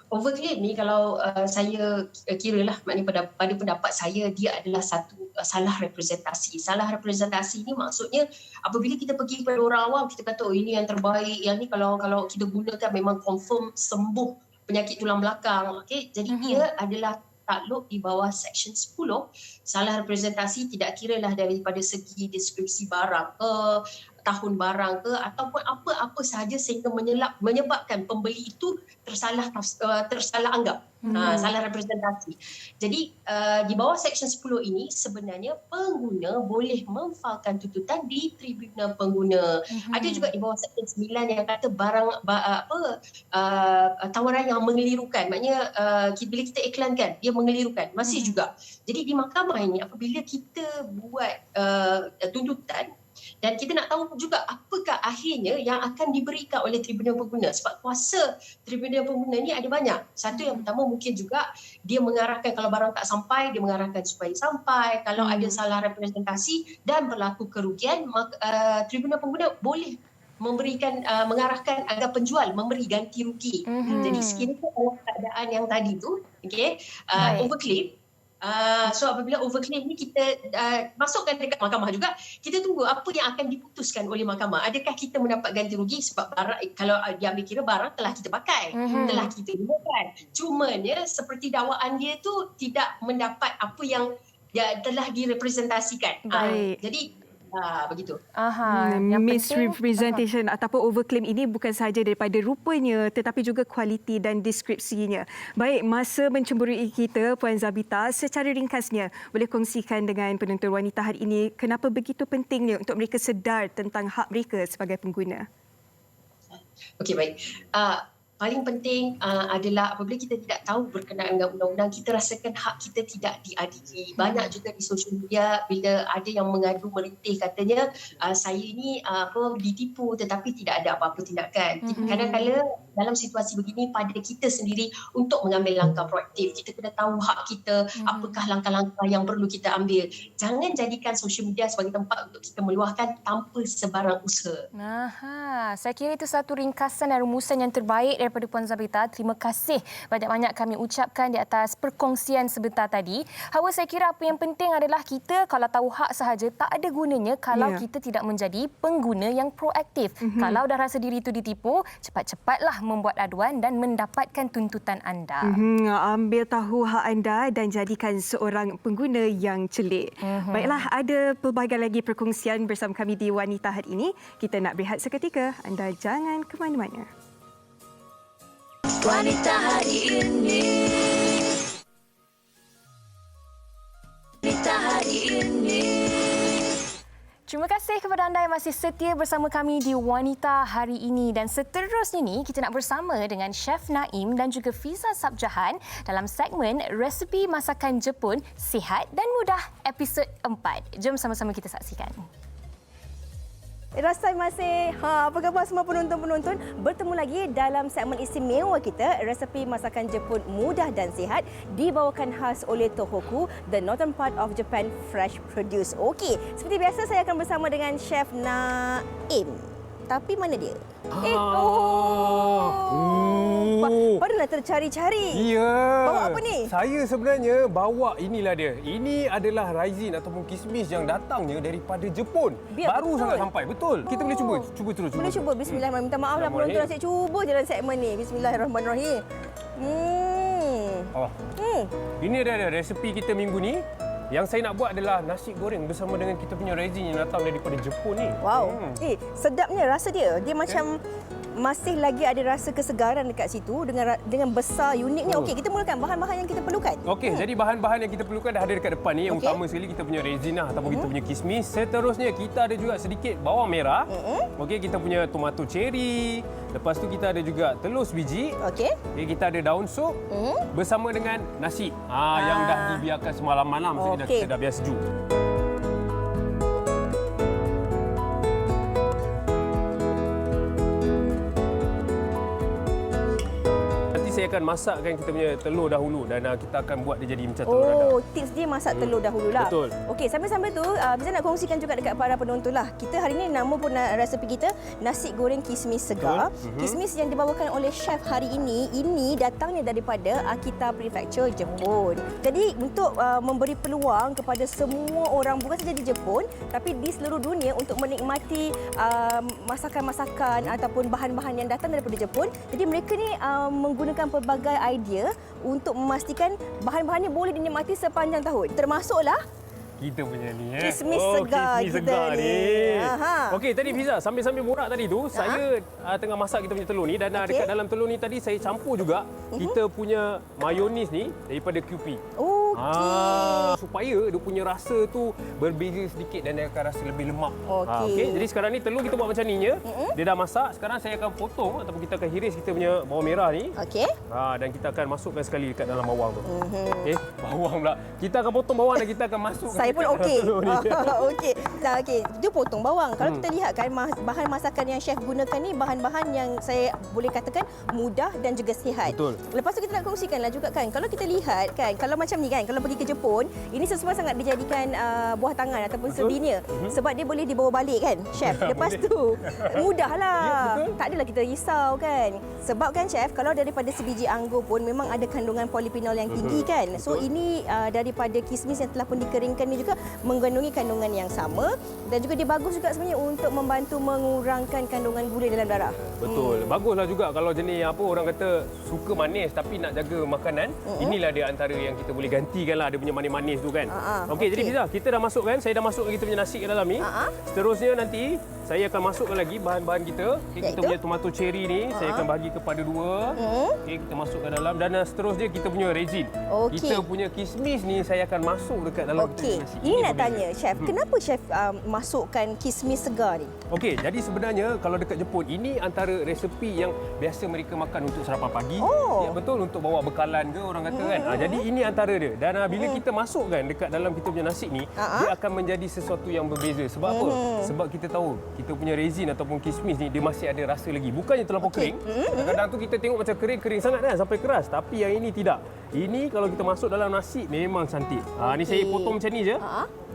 Overclaim ni kalau saya kiralah, maknanya pada pendapat saya, dia adalah satu salah representasi. Salah representasi ni maksudnya apabila kita pergi kepada orang awam, kita kata ini yang terbaik, yang ni kalau kita gunakan memang confirm sembuh penyakit tulang belakang. Okay? Jadi dia adalah takluk di bawah Seksyen 10, salah representasi tidak kiralah daripada segi deskripsi barang ke, tahun barang ke, ataupun apa-apa sahaja sehingga menyebabkan pembeli itu tersalah anggap. Salah representasi. Jadi di bawah Seksyen 10 ini sebenarnya pengguna boleh memfailkan tuntutan di Tribunal Pengguna. Ada juga di bawah Seksyen 9 yang kata tawaran yang mengelirukan. Maknanya bila kita iklankan, dia mengelirukan. Masih juga. Jadi di mahkamah ini apabila kita buat tuntutan, dan kita nak tahu juga apakah akhirnya yang akan diberikan oleh Tribunal Pengguna. Sebab kuasa Tribunal Pengguna ni ada banyak. Satu yang pertama mungkin juga dia mengarahkan kalau barang tak sampai, dia mengarahkan supaya sampai. Kalau ada salah representasi dan berlaku kerugian, Tribunal Pengguna boleh memberikan mengarahkan agar penjual memberi ganti rugi. Jadi sekiranya dalam keadaan yang tadi tu, overclaim, so apabila overclaim ni kita masukkan dekat mahkamah juga, kita tunggu apa yang akan diputuskan oleh mahkamah. Adakah kita mendapat ganti rugi sebab barang, kalau diambil kira barang telah kita pakai, telah kita gunakan. Cumanya seperti dakwaan dia tu tidak mendapat apa yang telah direpresentasikan. Jadi begitu. Misrepresentation ataupun overclaim ini bukan sahaja daripada rupanya tetapi juga kualiti dan deskripsinya. Baik, masa mencemburui kita, Puan Zavita, secara ringkasnya boleh kongsikan dengan penonton wanita hari ini kenapa begitu pentingnya untuk mereka sedar tentang hak mereka sebagai pengguna. Okey, baik. Paling penting adalah apabila kita tidak tahu berkenaan dengan undang-undang, kita rasakan hak kita tidak diadili. Banyak juga di sosial media bila ada yang mengadu merintih katanya saya ni ditipu tetapi tidak ada apa-apa tindakan. Kadang-kadang dalam situasi begini pada kita sendiri untuk mengambil langkah proaktif. Kita kena tahu hak kita, apakah langkah-langkah yang perlu kita ambil. Jangan jadikan social media sebagai tempat untuk kita meluahkan tanpa sebarang usaha. Saya kira itu satu ringkasan dan rumusan yang terbaik daripada Puan Zabita. Terima kasih banyak-banyak kami ucapkan di atas perkongsian sebentar tadi. Hawa, saya kira apa yang penting adalah kita kalau tahu hak sahaja tak ada gunanya kalau kita tidak menjadi pengguna yang proaktif. Kalau dah rasa diri itu ditipu, cepat-cepatlah membuat aduan dan mendapatkan tuntutan anda. Ambil tahu hak anda dan jadikan seorang pengguna yang celik. Baiklah, ada pelbagai lagi perkongsian bersama kami di Wanita hari ini. Kita nak berehat seketika. Anda jangan ke mana-mana. Wanita hari ini. Wanita hari ini. Terima kasih kepada anda yang masih setia bersama kami di Wanita hari ini. Dan seterusnya ni kita nak bersama dengan Chef Naim dan juga Fiza Sabjahan dalam segmen Resepi Masakan Jepun Sihat dan Mudah episod 4. Jom sama-sama kita saksikan. Rasai masih. Apa khabar semua penonton-penonton? Bertemu lagi dalam segmen istimewa kita, Resepi Masakan Jepun Mudah dan Sihat, dibawakan khas oleh Tohoku, the northern part of Japan, fresh produce. Okey, seperti biasa saya akan bersama dengan Chef Naim. Tapi mana dia? Padahal tercari-cari. Ya. Bawa apa ni? Saya sebenarnya bawa inilah dia. Ini adalah raisin ataupun kismis yang datangnya daripada Jepun. Baru sangat sampai. Betul. Kita boleh cuba. Cuba terus. Boleh cuba. Bismillahirrahmanirrahim. Minta maaf lah penonton, asyik cuba je dalam segmen ni. Bismillahirrahmanirrahim. Ini ada resepi kita minggu ni. Yang saya nak buat adalah nasi goreng bersama dengan kita punya raisin yang datang daripada Jepun ni. Wow. Sedapnya rasa dia. Dia macam masih lagi ada rasa kesegaran dekat situ dengan besar uniknya. Okey, kita mulakan bahan-bahan yang kita perlukan. Okey, jadi bahan-bahan yang kita perlukan dah ada dekat depan ni. Yang utama sekali kita punya raisin lah ataupun kita punya kismis. Seterusnya kita ada juga sedikit bawang merah. Okey, kita punya tomato cherry. Lepas tu kita ada juga telur sebiji. Okey. Okay, kita ada daun sup bersama dengan nasi. Yang dah dibiarkan semalam malam. Kita dah biar sejuk. Saya akan masakkan kita punya telur dahulu dan kita akan buat dia jadi macam telur dadah. Tips dia masak telur dahululah. Betul. Okey, sambil-sambil tu Bisa nak kongsikan juga dekat para penonton lah. Kita hari ini nama pun resepi kita nasi goreng kismis segar. Kismis yang dibawakan oleh chef hari ini datangnya daripada Akita Prefecture, Jepun. Jadi untuk memberi peluang kepada semua orang bukan saja di Jepun tapi di seluruh dunia untuk menikmati masakan-masakan ataupun bahan-bahan yang datang daripada Jepun. Jadi mereka ni menggunakan pelbagai idea untuk memastikan bahan-bahan ini boleh dinikmati sepanjang tahun. Termasuklah kita punya ni kismis segar kismis kita segar ni. Okey, tadi Fiza sambil-sambil borak tadi tu saya tengah masak kita punya telur ni dan dekat dalam telur ni tadi saya campur juga kita punya mayonis ni daripada QP. Supaya dia punya rasa tu berbeza sedikit dan dia akan rasa lebih lemak. Okey, jadi sekarang ni telur kita buat macam ni nya. Dia dah masak, sekarang saya akan potong ataupun kita akan hiris kita punya bawang merah ni. Okey. Dan kita akan masukkan sekali dekat dalam bawang tu. Bawang pula. Kita akan potong bawang dan kita akan masukkan. Saya pun okey. Okey. Okey, dia potong bawang. Kalau kita lihat kan bahan masakan yang chef gunakan ni bahan-bahan yang saya boleh katakan mudah dan juga sihat. Betul. Lepas tu kita nak kongsikanlah juga kan. Kalau kita lihat kan, kalau macam ni kan, kalau pergi ke Jepun, ini sesuai sangat dijadikan buah tangan ataupun serdinia. Sebab dia boleh dibawa balik kan, chef. Lepas tu mudahlah. Tak adalah kita risau kan. Sebab kan chef, kalau daripada sebiji anggur pun memang ada kandungan polifenol yang tinggi kan. So ini daripada kismis yang telah pun dikeringkan ni juga mengandungi kandungan yang sama dan juga dia bagus juga sebenarnya untuk membantu mengurangkan kandungan gula dalam darah. Betul. Baguslah juga kalau jenis apa orang kata suka manis tapi nak jaga makanan. Inilah dia antara yang kita boleh gantikanlah dia punya manis-manis tu kan. Okey, jadi Fiza, kita dah masukkan, saya dah masukkan kita punya nasi ke dalam ni. Seterusnya nanti saya akan masukkan lagi bahan-bahan kita. Kita punya tomato cherry ni saya akan bahagi kepada dua. Okey, kita masukkan dalam dan seterusnya kita punya raisin. Kita punya kismis ni saya akan masuk dekat dalam Okey, ini nak tanya chef, kenapa chef masukkan kismis segar ni? Okey, jadi sebenarnya kalau dekat Jepun ini antara resepi yang biasa mereka makan untuk sarapan pagi. Ya betul, untuk bawa bekalan ke orang kata kan. Jadi ini antara dia Dan bila kita masukkan dekat dalam kita punya nasi ni, dia akan menjadi sesuatu yang berbeza. Sebab apa? Sebab kita tahu kita punya resin ataupun kismis ni dia masih ada rasa lagi. Bukannya terlampau kering. Kadang-kadang tu kita tengok macam kering sangat kan sampai keras. Tapi yang ini tidak. Ini kalau kita masuk dalam nasi memang cantik. Ni saya potong macam ni je.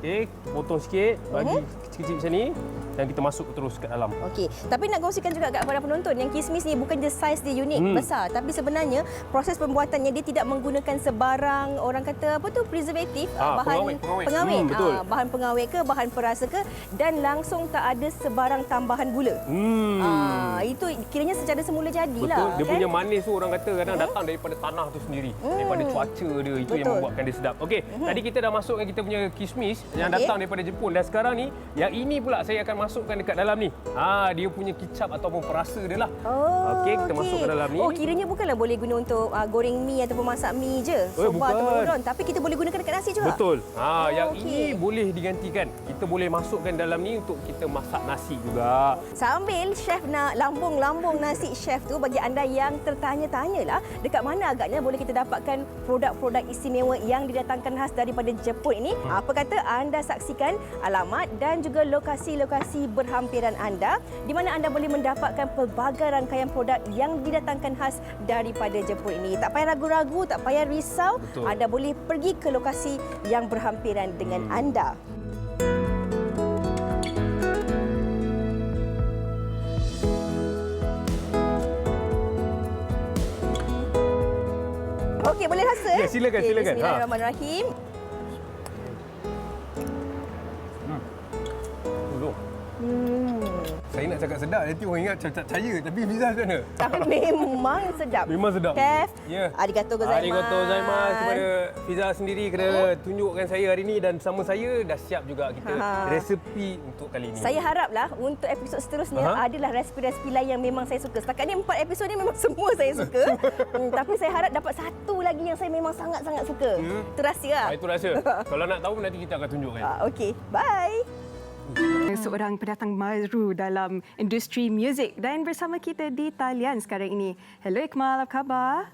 Okey, potong sikit, bagi kecil-kecil macam ni dan kita masuk terus ke dalam. Okey, tapi nak kongsikan juga kat para penonton yang kismis ni bukan je saiz dia unik besar, tapi sebenarnya proses pembuatannya dia tidak menggunakan sebarang orang kata apa tu preservatif, bahan pengawet. Bahan pengawet ke, bahan perasa ke, dan langsung tak ada sebarang tambahan gula. Itu kiranya secara semula jadilah. Betul, dia punya manis tu orang kata kadang datang daripada tanah tu sendiri, daripada cuaca dia, itu yang membuatkan dia sedap. Okey, tadi kita dah masukkan kita punya kismis yang datang daripada Jepun dan sekarang ni yang ini pula saya akan masukkan dekat dalam ni. Dia punya kicap ataupun perasa dia lah. Okey, kita masuk ke dalam ni. Oh, kiranya bukanlah boleh guna untuk goreng mi ataupun masak mi je. Soba ataupun udon, tapi kita boleh gunakan dekat nasi juga. Betul. Yang ini boleh digantikan. Kita boleh masukkan dalam ni untuk kita masak nasi juga. Sambil chef nak lambung-lambung nasi chef tu, bagi anda yang tertanya-tanyalah dekat mana agaknya boleh kita dapatkan produk-produk istimewa yang didatangkan khas daripada Jepun ini. Apa kata anda saksikan alamat dan juga lokasi-lokasi berhampiran anda di mana anda boleh mendapatkan pelbagai rangkaian produk yang didatangkan khas daripada Jepun ini. Tak payah ragu-ragu, tak payah risau. Betul. Anda boleh pergi ke lokasi yang berhampiran dengan anda. Okey, boleh rasa? Ya, silakan. Bismillahirrahmanirrahim. Saya nak cakap sedap, nanti orang ingat tak percaya. Tapi Fiza macam mana? Tapi memang sedap. Memang sedap. Chef, Ya. arigatou gozaimasu. Arigatou gozaimasu kepada Fiza sendiri kerana tunjukkan saya hari ini dan sama saya dah siap juga kita resepi untuk kali ini. Saya haraplah untuk episod seterusnya adalah resipi-resipi lain yang memang saya suka. Setakat ni 4 episod ni memang semua saya suka. Tapi saya harap dapat satu lagi yang saya memang sangat-sangat suka. Itu rahsia lah. Itu rahsia. Kalau nak tahu nanti kita akan tunjukkan. Okey, bye. Seorang pendatang baru dalam industri muzik dan bersama kita di talian sekarang ini. Hello Iqmal, apa khabar?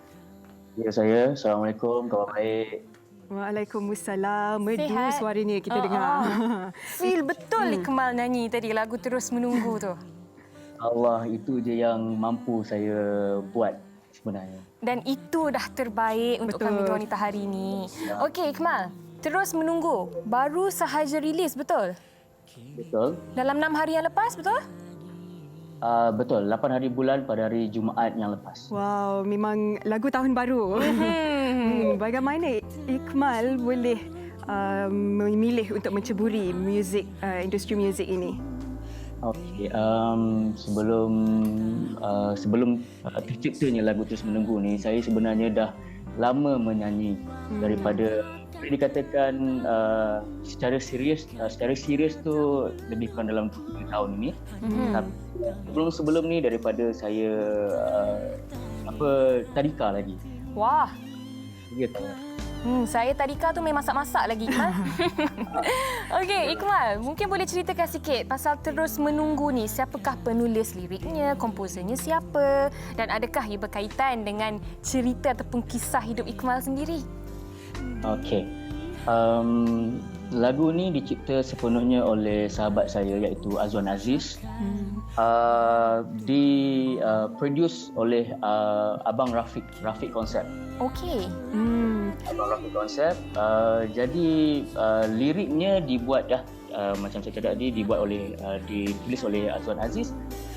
Ya, saya. Assalamualaikum, kawan baik. Waalaikumsalam. Merdu Sihat? suaranya kita dengar. Feel betul Iqmal nyanyi tadi lagu Terus Menunggu tu. Allah, itu je yang mampu saya buat sebenarnya. Dan itu dah terbaik untuk kami di Wanita hari ini. Okey Iqmal, Terus Menunggu baru sahaja rilis, betul? Betul? Dalam 6 hari yang lepas, betul? Betul, 8 hari bulan pada hari Jumaat yang lepas. Wow, memang lagu tahun baru. Bagaimana Iqmal boleh memilih untuk menceburi muzik, industri muzik ini? Okey, sebelum terciptanya lagu Terus Menunggu ni, saya sebenarnya dah lama menyanyi daripada boleh dikatakan secara serius tu lebih kurang dalam 2 tahun ini. Tapi sebelum ni daripada saya tadika lagi. Wah. Ya, tahu. Saya tadika tu main masak-masak lagi, Iqmal. Okey, Iqmal, mungkin boleh ceritakan sikit pasal Terus Menunggu ni. Siapakah penulis liriknya, komposernya siapa dan adakah ia berkaitan dengan cerita ataupun kisah hidup Iqmal sendiri? Okey. Lagu ni dicipta sepenuhnya oleh sahabat saya iaitu Azwan Aziz. Produce oleh Abang Rafiq Konsep. Okey. Abang Rafiq Konsep. Jadi liriknya dibuat macam saya cakap tadi ditulis oleh Azwan Aziz.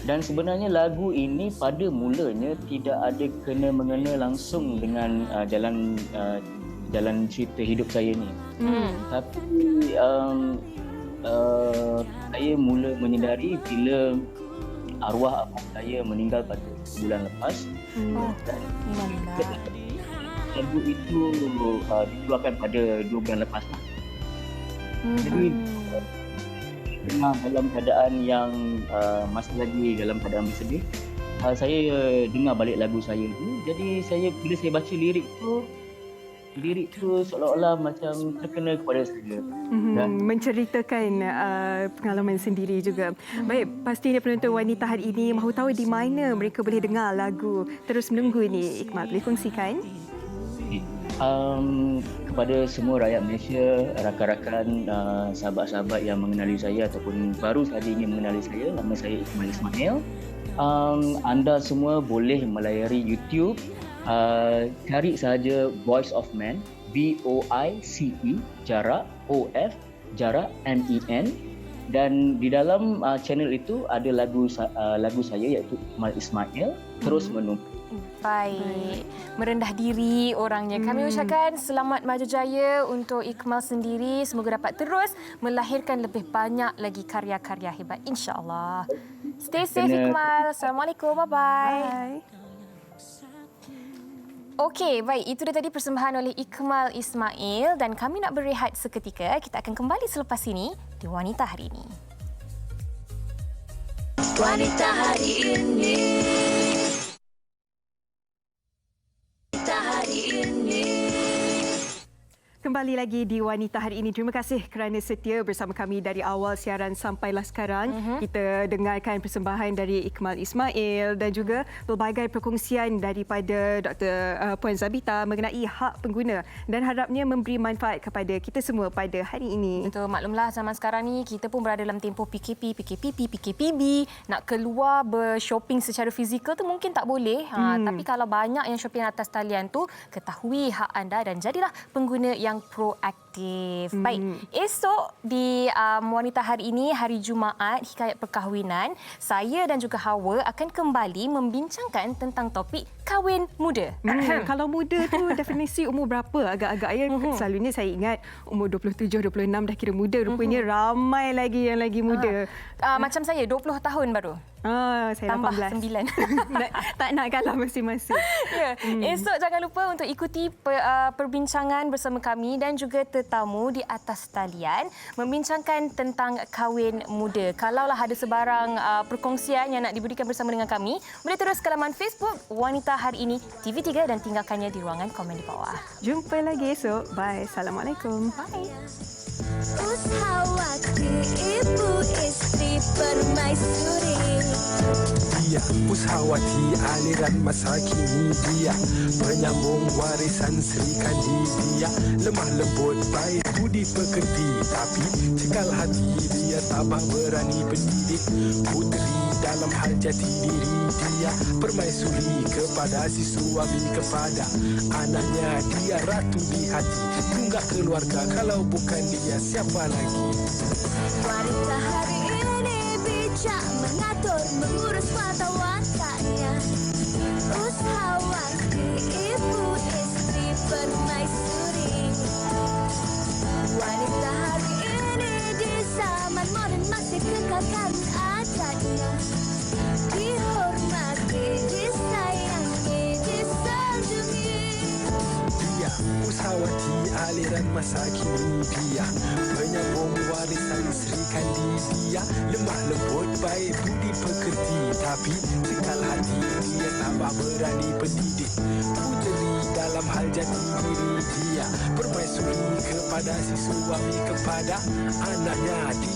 Dan sebenarnya lagu ini pada mulanya tidak ada kena-mengena langsung dengan jalan cerita hidup saya ni. Tapi saya mula menyedari bila arwah abang saya meninggal pada bulan lepas. Lagu itu dikeluarkan pada 2 bulan lepas. Jadi dalam keadaan yang masih lagi dalam keadaan bersedih, saya dengar balik lagu saya tu. Jadi bila saya baca lirik tu seolah-olah macam terkena kepada saya. Dan menceritakan pengalaman sendiri juga. Baik, pastinya penonton Wanita hari ini mahu tahu di mana mereka boleh dengar lagu Terus Menunggu ni. Iqmal, boleh kongsikan? kepada semua rakyat Malaysia, rakan-rakan, sahabat-sahabat yang mengenali saya ataupun baru sahaja ingin mengenali saya, nama saya Ikmal Ismail. Anda semua boleh melayari YouTube, cari sahaja Voice of Man, VOICE, jarak OF, jarak MEN. Dan di dalam channel itu ada lagu saya iaitu Ikmal Ismail, Terus Menumpu. Baik, merendah diri orangnya. Kami ucapkan selamat maju jaya untuk Ikmal sendiri. Semoga dapat terus melahirkan lebih banyak lagi karya-karya hebat, insya-Allah. Stay safe Ikmal. Assalamualaikum. Bye-bye. Okey, baik. Itu dia tadi persembahan oleh Ikmal Ismail dan kami nak berehat seketika. Kita akan kembali selepas ini di Wanita Hari Ini. Wanita hari ini. Wanita hari ini. Kembali lagi di Wanita Hari Ini. Terima kasih kerana setia bersama kami dari awal siaran sampailah sekarang. Kita dengarkan persembahan dari Ikmal Ismail dan juga pelbagai perkongsian daripada Dr. Puan Zabita mengenai hak pengguna dan harapnya memberi manfaat kepada kita semua pada hari ini. Betul, maklumlah zaman sekarang ni kita pun berada dalam tempoh PKP, PKPB. Nak keluar bershopping secara fizikal tu mungkin tak boleh. Tapi kalau banyak yang shopping atas talian tu, ketahui hak anda dan jadilah pengguna yang proaktif. Baik, esok di Wanita Hari Ini, hari Jumaat, Hikayat Perkahwinan, saya dan juga Hawa akan kembali membincangkan tentang topik kahwin muda. Kalau muda tu definisi umur berapa agak-agak ya? Selalunya saya ingat umur 27, 26 dah kira muda. Rupanya ramai lagi yang lagi muda. Macam saya 20 tahun baru. Saya tambah 18. 9. Tak nak kalah masing-masing. Ya, esok jangan lupa untuk ikuti perbincangan bersama kami dan juga tetamu di atas talian membincangkan tentang kahwin muda. Kalaulah ada sebarang perkongsian yang nak diberikan bersama dengan kami, boleh terus ke laman Facebook Wanita Hari Ini TV3 dan tinggalkannya di ruangan komen di bawah. Jumpa lagi esok. Bye. Assalamualaikum. Bye. Usahawati ibu istri permaisuri. Dia Usahawati aliran masa kini dia penyambung warisan Sri Kandi dia lemah lembut baik budi pekerti tapi cekal hati dia tabah berani pendidik putri dalam hal jati diri dia permaisuri kepada si suami kepada anaknya dia ratu di hati tunggak keluarga kalau bukan dia siapa lagi. Wanita hari ini bijak mengatur mengurus mata wataknya. Usahawati ibu istri permaisuri. Wanita hari ini di zaman moden masih kekalkan adatnya. Dihormati, disayangi, disanjungi. Dia Usahawati aliran masa kini dia penyambung warisan Sri Kandi dia lemah lembut baik budi pekerti tapi cekal hati dia tabah berani pendidik puteri dalam hal jati diri dia permaisuri kepada si suami kepada anaknya dia